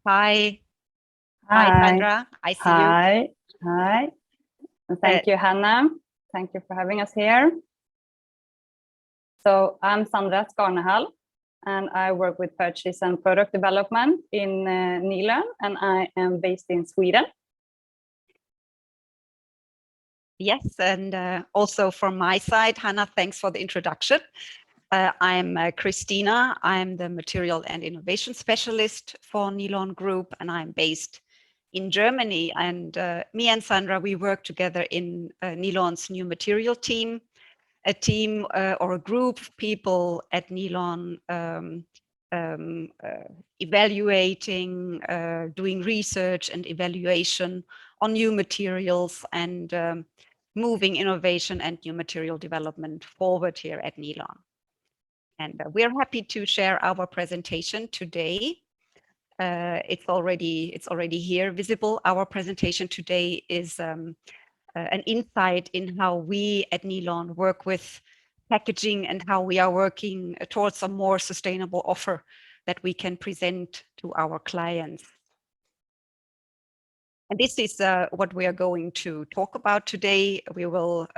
Hi. Hi, Hi. Sandra. I see you. Hi. Hi. And thank you, Hannah. Thank you for having us here. So I'm Sandra Skarnehall, and I work with purchase and product development in Nilorn, and I am based in Sweden. Yes, and also from my side, Hannah, thanks for the introduction. I'm Christina. I'm the Material and Innovation Specialist for Nilorn Group, and I'm based in Germany. And me and Sandra, we work together in Nilorn's new material team, a team or a group of people at Nilorn evaluating, doing research and evaluation on new materials and moving innovation and new material development forward here at Nilorn. And we're happy to share our presentation today. It's already here visible. Our presentation today is an insight in how we at Nilorn work with packaging and how we are working towards a more sustainable offer that we can present to our clients. And this is what we are going to talk about today. We will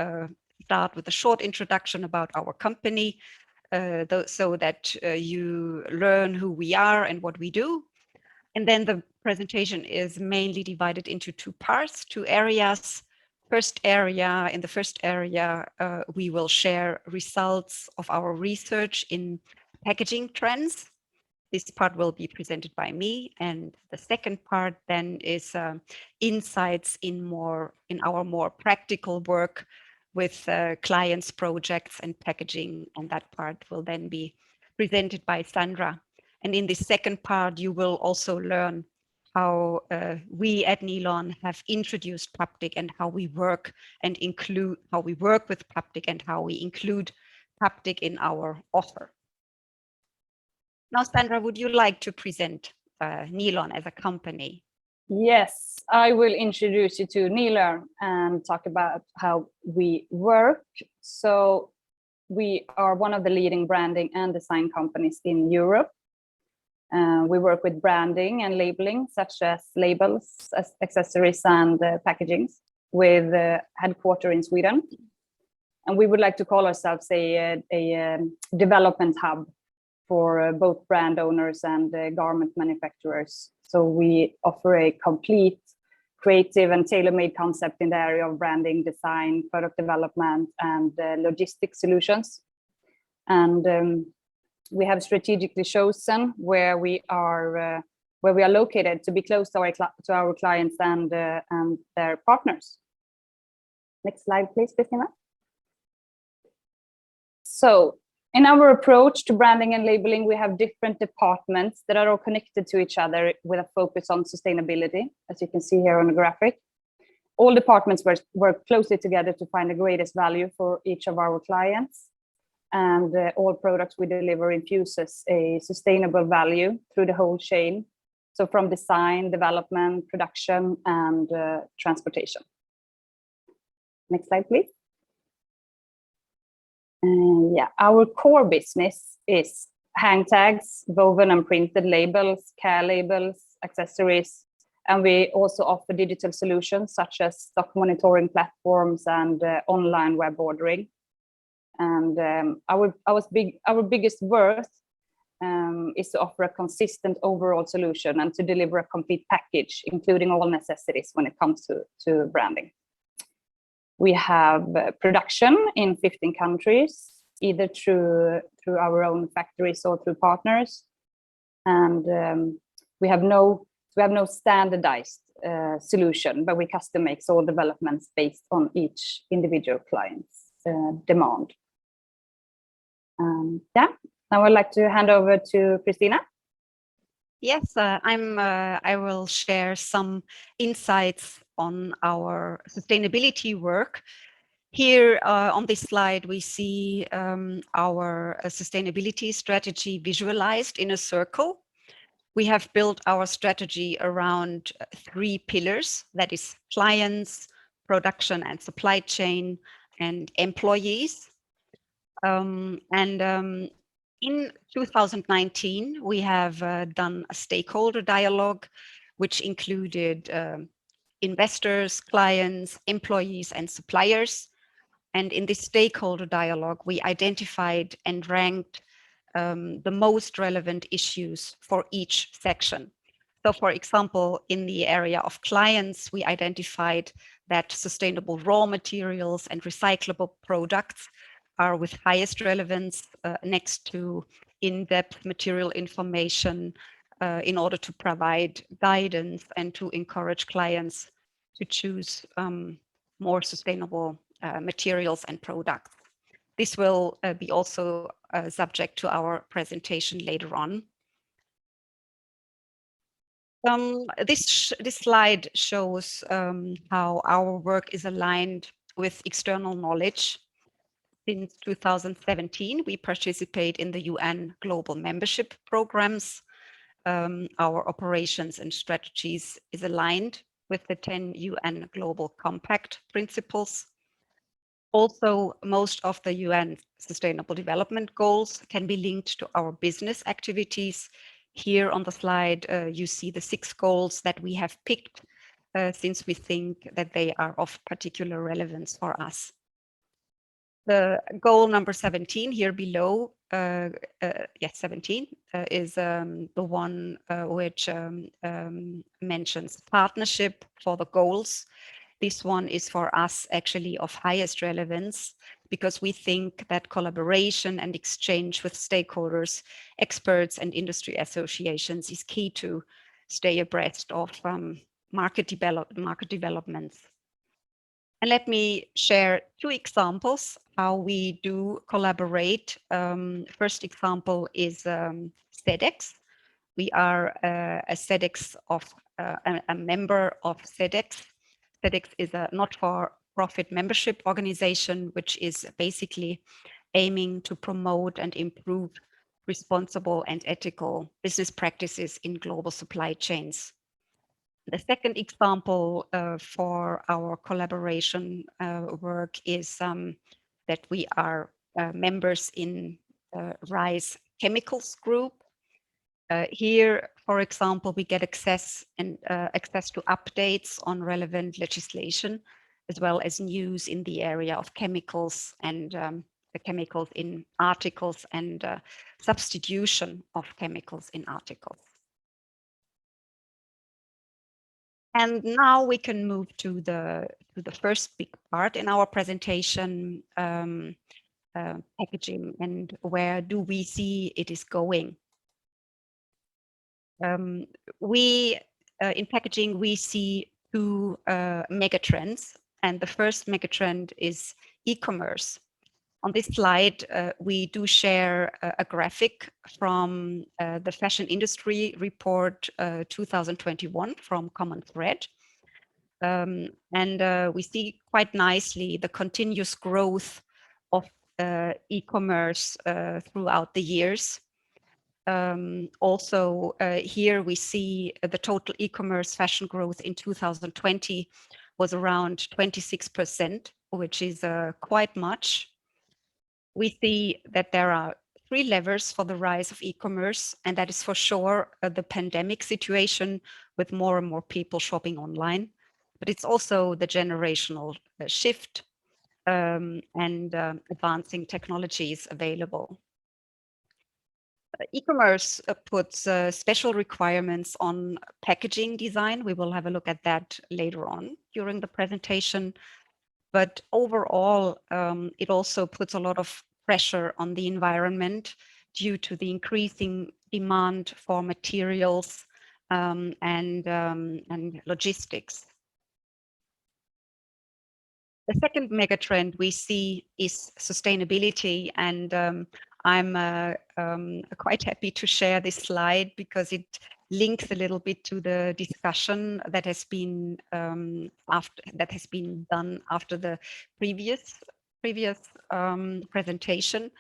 start with a short introduction about our company, so that you learn who we are and what we do. And then the presentation is mainly divided into two parts, two areas. In the first area, we will share results of our research in packaging trends. This part will be presented by me, and the second part then is insights in our more practical work with clients, projects, and packaging, and that part will then be presented by Sandra. And in the second part, you will also learn how we at Nilorn have introduced Paptic and how we work with Paptic and how we include Paptic in our offer. Now, Sandra, would you like to present Nilorn as a company? Yes, I will introduce you to Nilorn and talk about how we work. So we are one of the leading branding and design companies in Europe. We work with branding and labeling, such as labels, accessories, and packagings, with headquarters in Sweden. And we would like to call ourselves a development hub for both brand owners and garment manufacturers. So we offer a complete, creative, and tailor-made concept in the area of branding, design, product development, and logistics solutions. And we have strategically chosen where we are located to be close to our clients and their partners. Next slide, please, Christina. So in our approach to branding and labeling, we have different departments that are all connected to each other with a focus on sustainability, as you can see here on the graphic. All departments work closely together to find the greatest value for each of our clients. And all products we deliver infuses a sustainable value through the whole chain. So from design, development, production, and transportation. Next slide, please. Yeah, our core business is hang tags, woven and printed labels, care labels, accessories, and we also offer digital solutions such as stock monitoring platforms and online web ordering. And our biggest worth is to offer a consistent overall solution and to deliver a complete package, including all necessities when it comes to branding. We have production in 15 countries, either through our own factories or through partners. And we have no standardized solution, but we custom make all developments based on each individual client's demand. Yeah, I would like to hand over to Christina. Yes, I will share some insights on our sustainability work. Here on this slide, we see our sustainability strategy visualized in a circle. We have built our strategy around 3 pillars, that is clients, production and supply chain, and employees. In 2019, we have done a stakeholder dialogue, which included investors, clients, employees, and suppliers. And in this stakeholder dialogue, we identified and ranked the most relevant issues for each section. So for example, in the area of clients, we identified that sustainable raw materials and recyclable products are with highest relevance next to in-depth material information in order to provide guidance and to encourage clients to choose more sustainable materials and products. This will be also subject to our presentation later on. This slide shows how our work is aligned with external knowledge. Since 2017, we participate in the UN global membership programs. Our operations and strategies is aligned with the 10 UN Global Compact principles. Also, most of the UN Sustainable Development Goals can be linked to our business activities. Here on the slide, you see the 6 goals that we have picked since we think that they are of particular relevance for us. The goal number 17 here below, yes, 17, is the one which mentions partnership for the goals. This one is for us actually of highest relevance because we think that collaboration and exchange with stakeholders, experts, and industry associations is key to stay abreast of market developments. And let me share 2 examples how we do collaborate. First example is SEDEX. We are a SEDEX of a member of SEDEX. SEDEX is a not-for-profit membership organization, which is basically aiming to promote and improve responsible and ethical business practices in global supply chains. The second example for our collaboration work is that we are members in RISE Chemicals Group. Here, for example, we get access to updates on relevant legislation, as well as news in the area of chemicals and the chemicals in articles and substitution of chemicals in articles. And now we can move to the first big part in our presentation, packaging, and where do we see it is going. In packaging, we see 2 megatrends, and the first megatrend is e-commerce. On this slide, we do share a graphic from the Fashion Industry Report 2021 from Common Thread. And we see quite nicely the continuous growth of e-commerce throughout the years. Also, here we see the total e-commerce fashion growth in 2020 was around 26%, which is quite much. We see that there are 3 levers for the rise of e-commerce, and that is for sure the pandemic situation with more and more people shopping online, but it's also the generational shift and advancing technologies available. E-commerce puts special requirements on packaging design. We will have a look at that later on during the presentation. But overall, it also puts a lot of pressure on the environment due to the increasing demand for materials and logistics. The second megatrend we see is sustainability, and I'm quite happy to share this slide because it links a little bit to the discussion that has been done after the previous presentation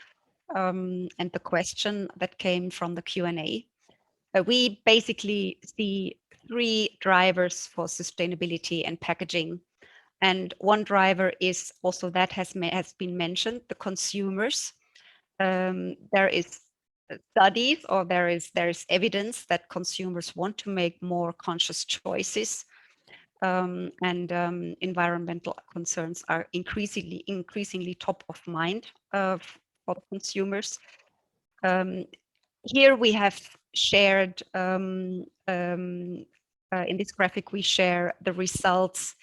and the question that came from the Q&A. We basically see 3 drivers for sustainability and packaging. And one driver is also that has been mentioned, the consumers. There is studies, or there is evidence that consumers want to make more conscious choices, and environmental concerns are increasingly top of mind for consumers. Here we have shared in this graphic, we share the results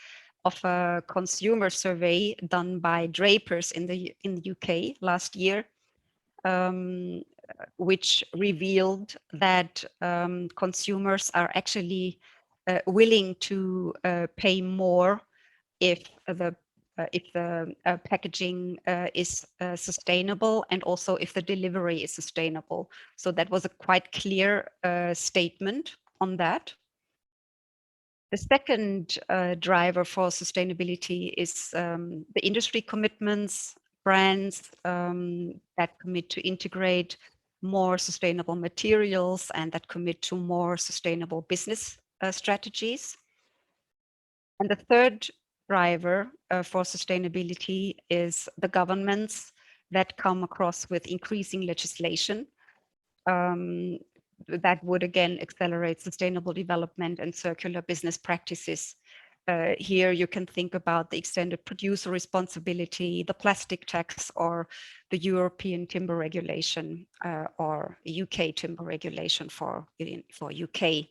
of a consumer survey done by Drapers in the UK last year, which revealed that consumers are actually willing to pay more if the packaging is sustainable, and also if the delivery is sustainable. So that was a quite clear statement on that. The second driver for sustainability is the industry commitments, brands that commit to integrate more sustainable materials and that commit to more sustainable business strategies. And the third driver for sustainability is the governments that come across with increasing legislation that would again accelerate sustainable development and circular business practices. Here you can think about the extended producer responsibility, the plastic tax, or the European timber regulation, or UK timber regulation for UK.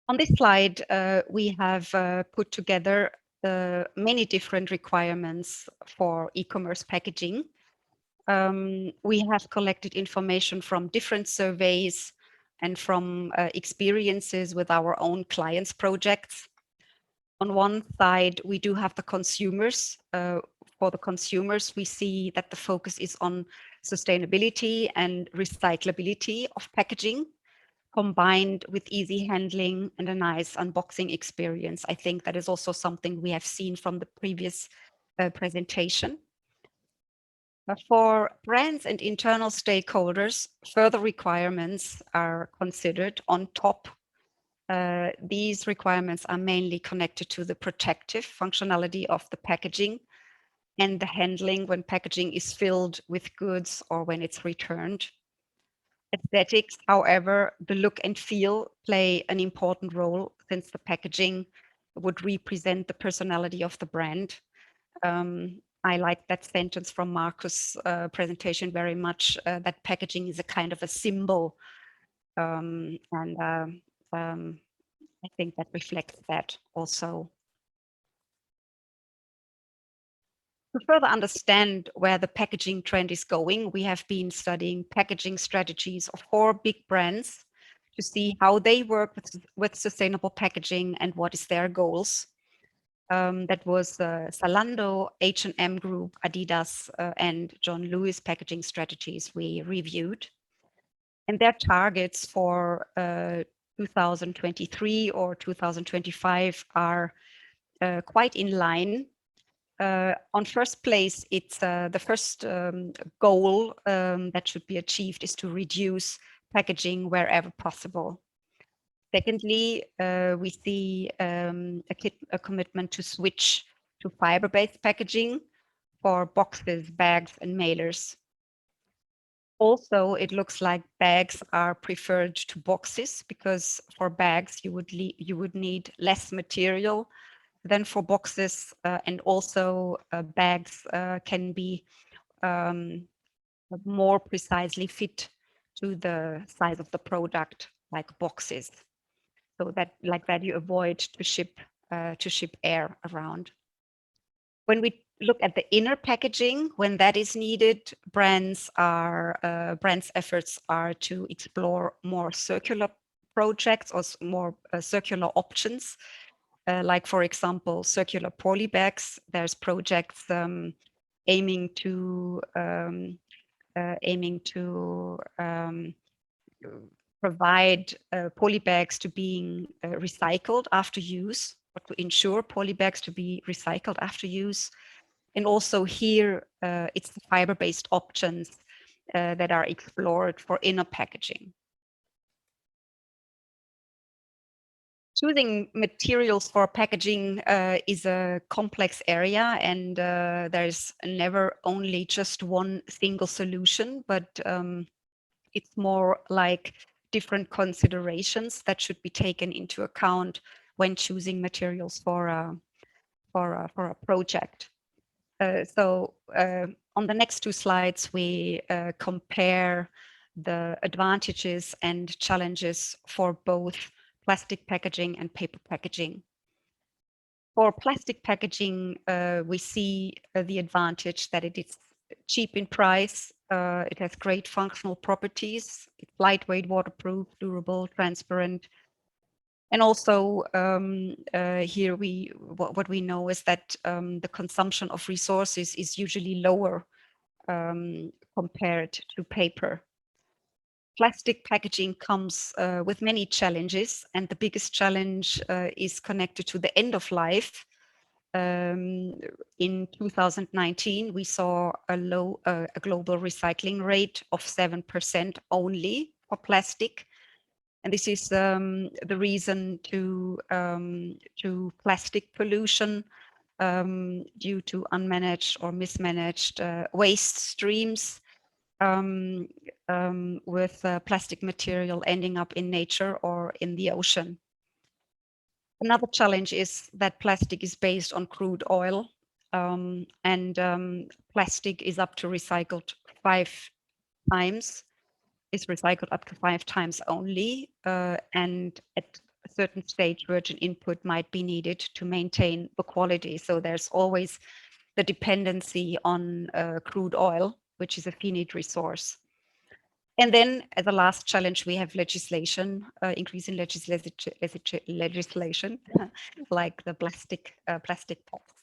On this slide, we have put together many different requirements for e-commerce packaging. We have collected information from different surveys and from experiences with our own clients' projects. On one side, we do have the consumers. For the consumers, we see that the focus is on sustainability and recyclability of packaging, combined with easy handling and a nice unboxing experience. I think that is also something we have seen from the previous presentation. For brands and internal stakeholders, further requirements are considered on top. These requirements are mainly connected to the protective functionality of the packaging and the handling when packaging is filled with goods or when it's returned. Aesthetics, however, the look and feel play an important role, since the packaging would represent the personality of the brand. I like that sentence from Marcus' presentation very much, that packaging is a kind of a symbol. I think that reflects that also. To further understand where the packaging trend is going, we have been studying packaging strategies of 4 big brands to see how they work with sustainable packaging and what is their goals. That was Zalando, H&M Group, Adidas, and John Lewis packaging strategies we reviewed. And their targets for 2023 or 2025 are quite in line. On first place, it's the first goal that should be achieved is to reduce packaging wherever possible. Secondly, we see a commitment to switch to fiber-based packaging for boxes, bags, and mailers. Also, it looks like bags are preferred to boxes, because for bags you would need less material than for boxes, and also bags can be more precisely fit to the size of the product, like boxes. So that you avoid to ship air around. When we look at the inner packaging, when that is needed, brands' efforts are to explore more circular projects or more circular options. Like, for example, circular poly bags. There's projects aiming to provide poly bags to being recycled after use, or to ensure poly bags to be recycled after use. And also here, it's the fiber-based options that are explored for inner packaging. Choosing materials for packaging is a complex area, and there's never only just one single solution, but it's more like different considerations that should be taken into account when choosing materials for a project. So on the next two slides, we compare the advantages and challenges for both plastic packaging and paper packaging. For plastic packaging, we see the advantage that it is cheap in price, it has great functional properties, it's lightweight, waterproof, durable, transparent. And also here what we know is that the consumption of resources is usually lower compared to paper. Plastic packaging comes with many challenges, and the biggest challenge is connected to the end of life. In 2019, we saw a global recycling rate of 7% only for plastic. And this is the reason to plastic pollution due to unmanaged or mismanaged waste streams, with plastic material ending up in nature or in the ocean. Another challenge is that plastic is based on crude oil, and plastic is up to recycled 5 times. Is recycled up to 5 times only, and at a certain stage, virgin input might be needed to maintain the quality. So there's always the dependency on crude oil, which is a finite resource. And then as a last challenge, we have legislation, increase in legislation, like the plastic tax.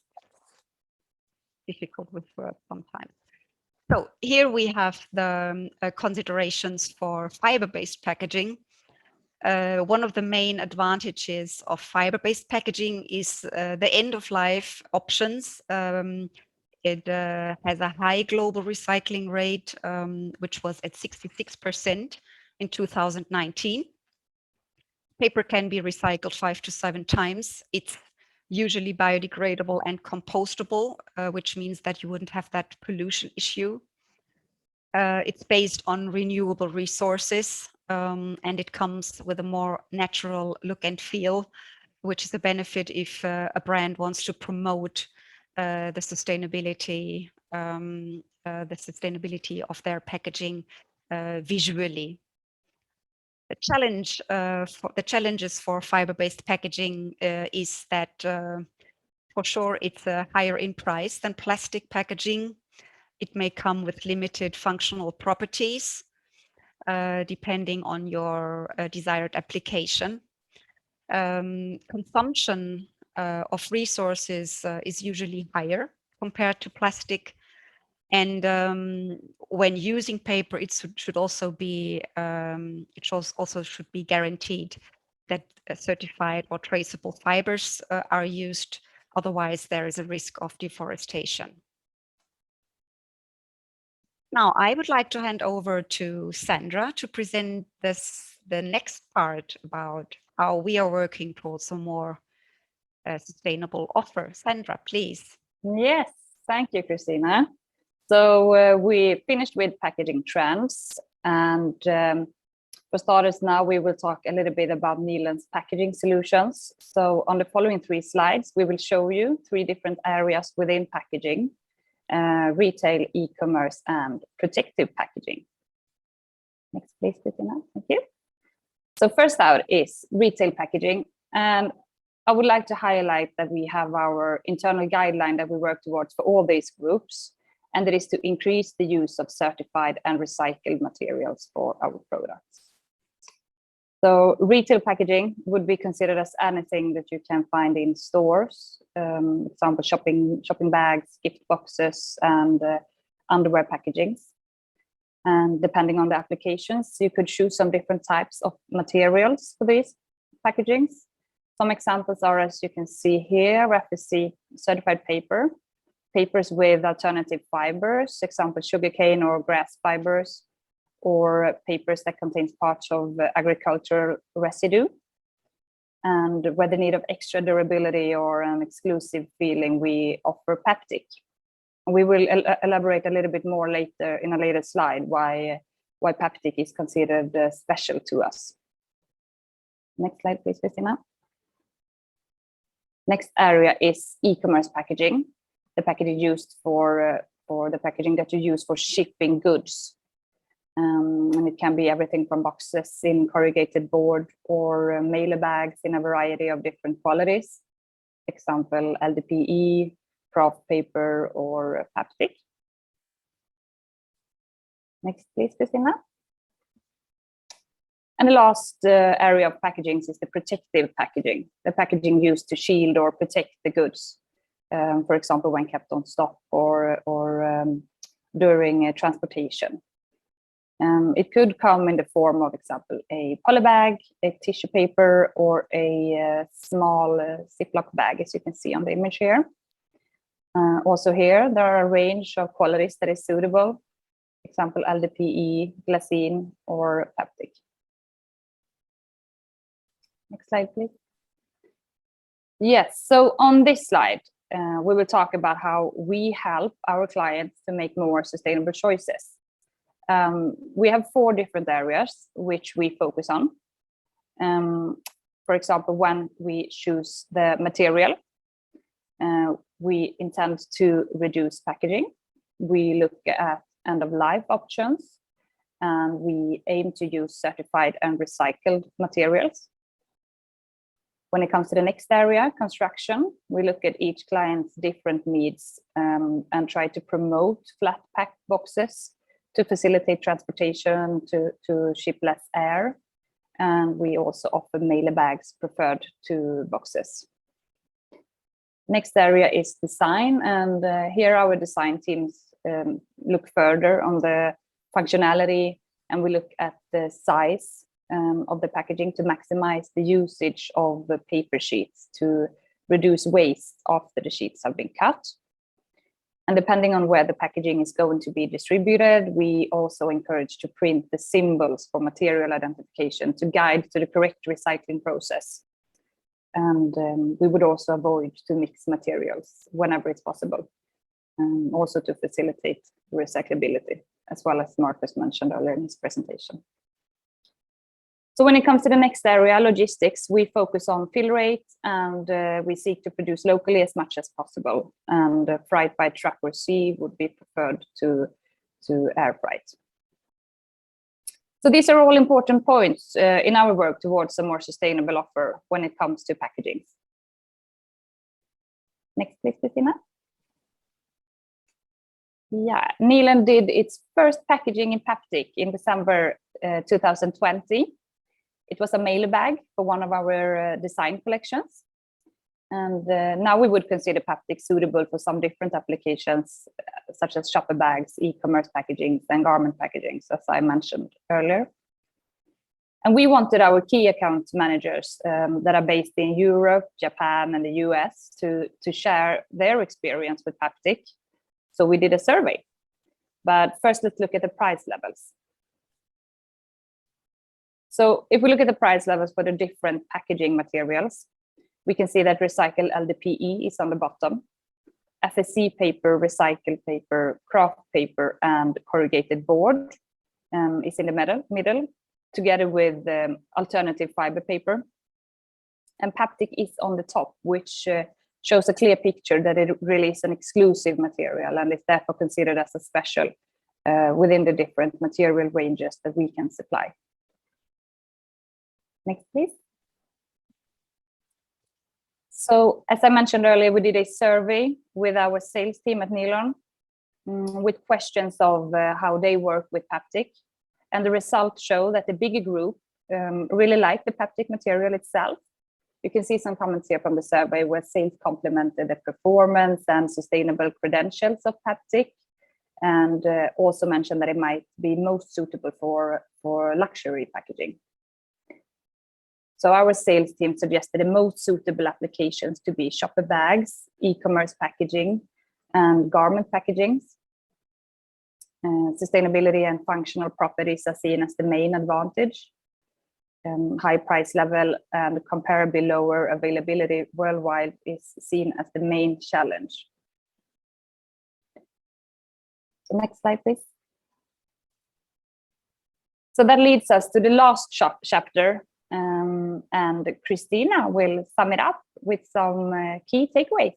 Difficult with words sometimes. So here we have the considerations for fiber-based packaging. One of the main advantages of fiber-based packaging is the end-of-life options. It has a high global recycling rate, which was at 66% in 2019. Paper can be recycled 5 to 7 times. It's usually biodegradable and compostable, which means that you wouldn't have that pollution issue. It's based on renewable resources, and it comes with a more natural look and feel, which is a benefit if a brand wants to promote the sustainability of their packaging visually. The challenges for fiber-based packaging is that for sure it's higher in price than plastic packaging. It may come with limited functional properties, depending on your desired application. Consumption of resources is usually higher compared to plastic. And when using paper, it should also be guaranteed that certified or traceable fibers are used. Otherwise, there is a risk of deforestation. Now, I would like to hand over to Sandra to present the next part about how we are working towards a more sustainable offer. Sandra, please. Yes, thank you, Christina. So we finished with packaging trends, and for starters, now we will talk a little bit about Nilorn's packaging solutions. So on the following 3 slides, we will show you 3 different areas within packaging: retail, e-commerce, and protective packaging. Next, please, Christina. Thank you. So first out is retail packaging, and I would like to highlight that we have our internal guideline that we work towards for all these groups, and that is to increase the use of certified and recycled materials for our products. So retail packaging would be considered as anything that you can find in stores, example shopping bags, gift boxes, and underwear packagings. And depending on the applications, you could choose some different types of materials for these packagings. Some examples are, as you can see here, FSC certified paper, papers with alternative fibers, example sugarcane or grass fibers, or papers that contains parts of agricultural residue. And where the need of extra durability or an exclusive feeling, we offer Paptic. We will elaborate a little bit more later in a later slide why Paptic is considered special to us. Next slide, please, Christina. Next area is e-commerce packaging, the packaging used for the packaging that you use for shipping goods. And it can be everything from boxes in corrugated board or mailer bags in a variety of different qualities. Example, LDPE, craft paper, or Paptic. Next, please, Christina. And the last area of packaging is the protective packaging, the packaging used to shield or protect the goods, for example, when kept on stock or during transportation. It could come in the form of, example, a poly bag, a tissue paper, or a small Ziploc bag, as you can see on the image here. Also here, there are a range of qualities that is suitable, example, LDPE, glassine, or Paptic. Next slide, please. Yes, so on this slide, we will talk about how we help our clients to make more sustainable choices. We have 4 different areas which we focus on. For example, when we choose the material, we intend to reduce packaging. We look at end-of-life options, and we aim to use certified and recycled materials. When it comes to the next area, construction, we look at each client's different needs and try to promote flat pack boxes to facilitate transportation, to ship less air. And we also offer mailer bags preferred to boxes. Next area is design, and here our design teams look further on the functionality, and we look at the size of the packaging to maximize the usage of the paper sheets to reduce waste after the sheets have been cut. And depending on where the packaging is going to be distributed, we also encourage to print the symbols for material identification to guide to the correct recycling process. And we would also avoid to mix materials whenever it's possible, also to facilitate recyclability, as well as Marcus mentioned earlier in his presentation. So when it comes to the next area, logistics, we focus on fill rate, and we seek to produce locally as much as possible. And freight by truck or sea would be preferred to air freight. So these are all important points in our work towards a more sustainable offer when it comes to packaging. Next, please, Christina. Yeah, Nilorn did its first packaging in Paptic in December 2020. It was a mailer bag for one of our design collections. And now we would consider Paptic suitable for some different applications, such as shopper bags, e-commerce packaging, and garment packaging, as I mentioned earlier. And we wanted our key account managers that are based in Europe, Japan, and the US to share their experience with Paptic. So we did a survey. But first, let's look at the price levels. So if we look at the price levels for the different packaging materials, we can see that recycled LDPE is on the bottom. FSC paper, recycled paper, craft paper, and corrugated board is in the middle, together with alternative fiber paper. And Paptic is on the top, which shows a clear picture that it really is an exclusive material and is therefore considered as a special within the different material ranges that we can supply. Next, please. So as I mentioned earlier, we did a survey with our sales team at Nilorn with questions of how they work with Paptic. And the results show that the bigger group really like the Paptic material itself. You can see some comments here from the survey where sales complimented the performance and sustainable credentials of Paptic, and also mentioned that it might be most suitable for luxury packaging. So our sales team suggested the most suitable applications to be shopper bags, e-commerce packaging, and garment packagings. Sustainability and functional properties are seen as the main advantage. high price level and comparably lower availability worldwide is seen as the main challenge. So next slide, please. So that leads us to the last chapter, and Christina will sum it up with some key takeaways.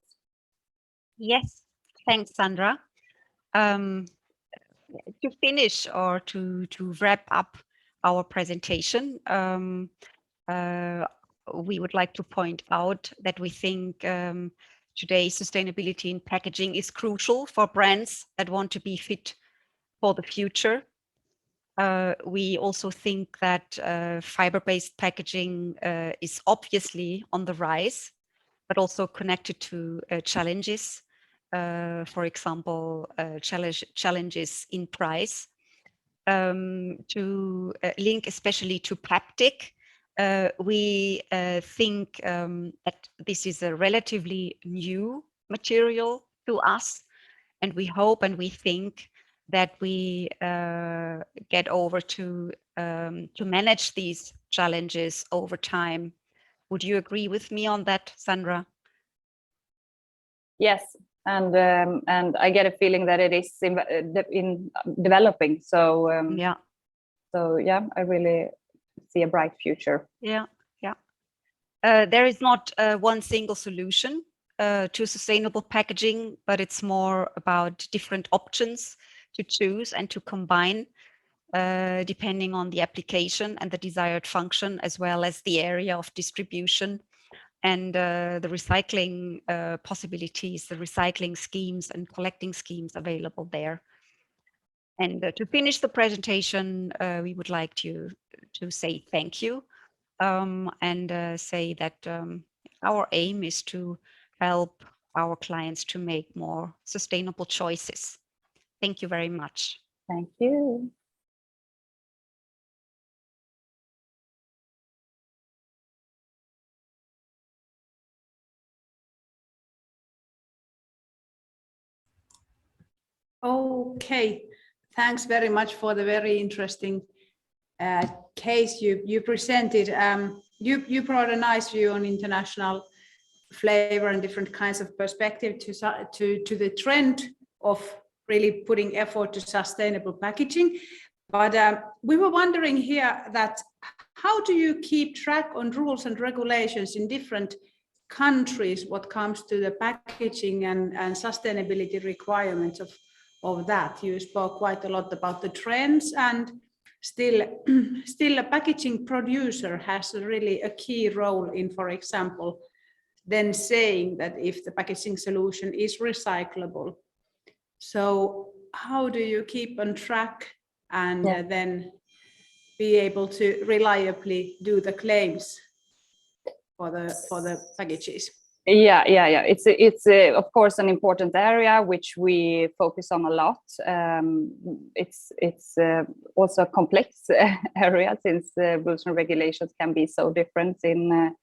Yes, thanks, Sandra. To finish or to wrap up our presentation, we would like to point out that we think today sustainability in packaging is crucial for brands that want to be fit for the future. We also think that fiber-based packaging is obviously on the rise, but also connected to challenges. For example, challenges in price. To link especially to Paptic, we think that this is a relatively new material to us, and we hope and we think that we get over to manage these challenges over time. Would you agree with me on that, Sandra? Yes, and I get a feeling that it is in developing. So yeah. So yeah, I really see a bright future. Yeah. There is not one single solution to sustainable packaging, but it's more about different options to choose and to combine depending on the application and the desired function, as well as the area of distribution and the recycling possibilities, the recycling schemes and collecting schemes available there. And to finish the presentation, we would like to say thank you and say that our aim is to help our clients to make more sustainable choices. Thank you very much. Thank you. Okay, thanks very much for the very interesting case you presented. You brought a nice view on international flavor and different kinds of perspective to the trend of really putting effort to sustainable packaging. But we were wondering here that how do you keep track on rules and regulations in different countries what comes to the packaging and sustainability requirements of that? You spoke quite a lot about the trends, and still a packaging producer has really a key role in, for example, then saying that if the packaging solution is recyclable. So how do you keep on track and then be able to reliably do the claims for the packages? Yeah. It's of course an important area which we focus on a lot. It's also a complex area, since rules and regulations can be so different in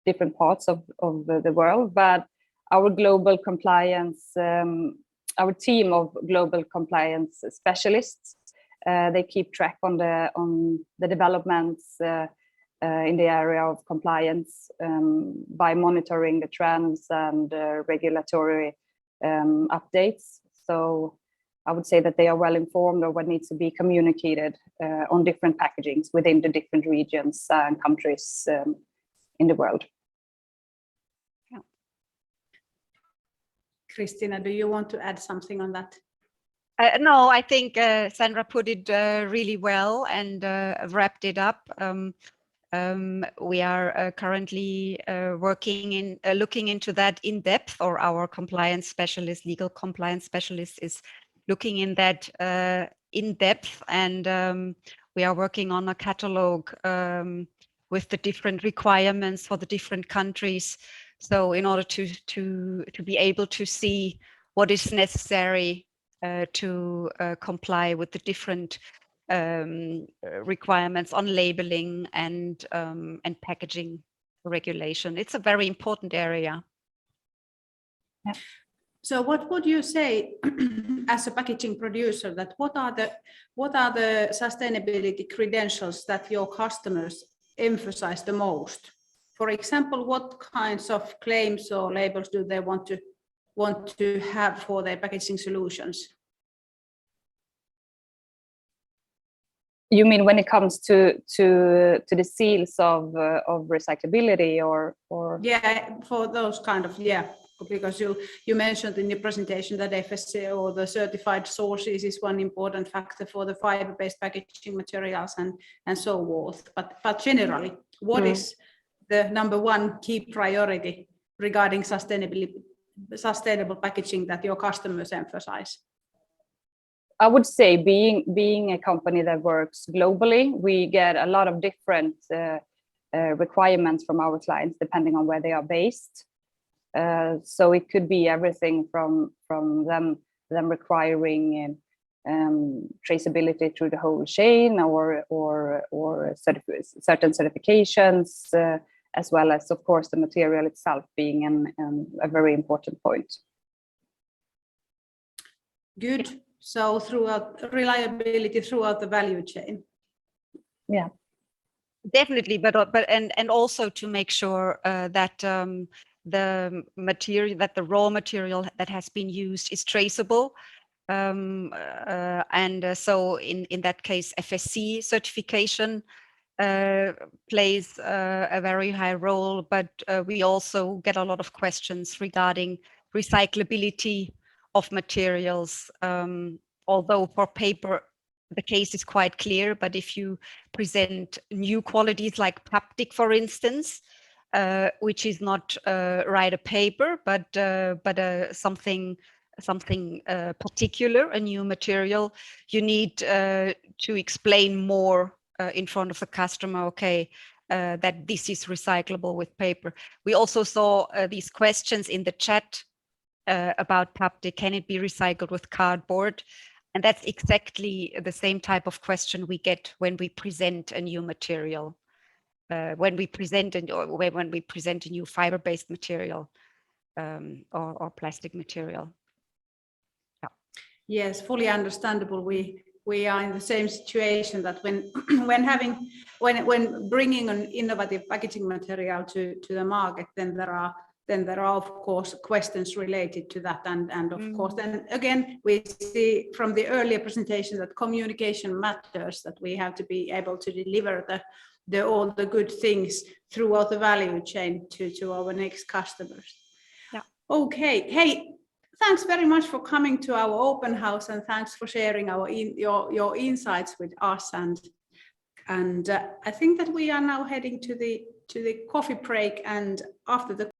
different parts of the world. But our global compliance, our team of global compliance specialists, they keep track on the developments in the area of compliance by monitoring the trends and regulatory updates. So I would say that they are well informed of what needs to be communicated on different packagings within the different regions and countries in the world. Yeah. Christina, do you want to add something on that? No, I think Sandra put it really well and wrapped it up. We are currently looking into that in depth, or our compliance specialist, legal compliance specialist, is looking in that in depth, and we are working on a catalog with the different requirements for the different countries. So in order to be able to see what is necessary to comply with the different requirements on labeling and packaging regulation. It's a very important area. Yeah. So what would you say as a packaging producer, that what are the sustainability credentials that your customers emphasize the most? For example, what kinds of claims or labels do they want to have for their packaging solutions? You mean when it comes to the seals of recyclability or? Yeah, for those kind of, yeah, because you mentioned in your presentation that FSC or the certified sources is one important factor for the fiber-based packaging materials and so forth. But generally, what is the #1 key priority regarding sustainable packaging that your customers emphasize? I would say being a company that works globally, we get a lot of different requirements from our clients depending on where they are based. So it could be everything from them requiring traceability through the whole chain or certain certifications, as well as, of course, the material itself being a very important point. Good. So throughout reliability throughout the value chain. Yeah, definitely, but and also to make sure that the material, that the raw material that has been used is traceable. So in that case, FSC certification plays a very high role, but we also get a lot of questions regarding recyclability of materials. Although for paper, the case is quite clear, but if you present new qualities like Paptic, for instance, which is not write a paper, but something particular, a new material, you need to explain more in front of the customer, okay, that this is recyclable with paper. We also saw these questions in the chat about Paptic, can it be recycled with cardboard? And that's exactly the same type of question we get when we present a new material, when we present a new fiber-based material or plastic material. Yeah. Yes, fully understandable. We are in the same situation that when bringing an innovative packaging material to the market, then there are of course questions related to that, and of course then again we see from the earlier presentation that communication matters, that we have to be able to deliver all the good things throughout the value chain to our next customers. Yeah. Okay. Hey, thanks very much for coming to our open house, and thanks for sharing your insights with us. And I think that we are now heading to the coffee break, and after the